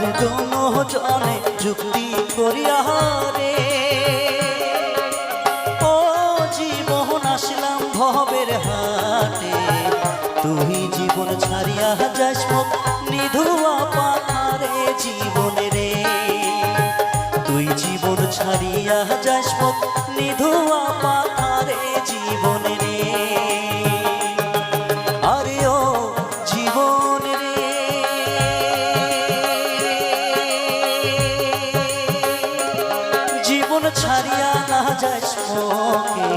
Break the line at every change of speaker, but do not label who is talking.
আর দোনো জনে যুক্তি করিয়া রে ও জীবন আসলাম ভবের হাটে, তুই জীবন ছাড়িয়া যাস মুখ নিধুয়া পাথারে জীবনে রে, তুই জীবন ছাড়িয়া যাস মুখ নিধুয়া পাথারে জীবনে রে। আরে ও জীবন রে জীবন ছাড়িয়া না যাস মুখে,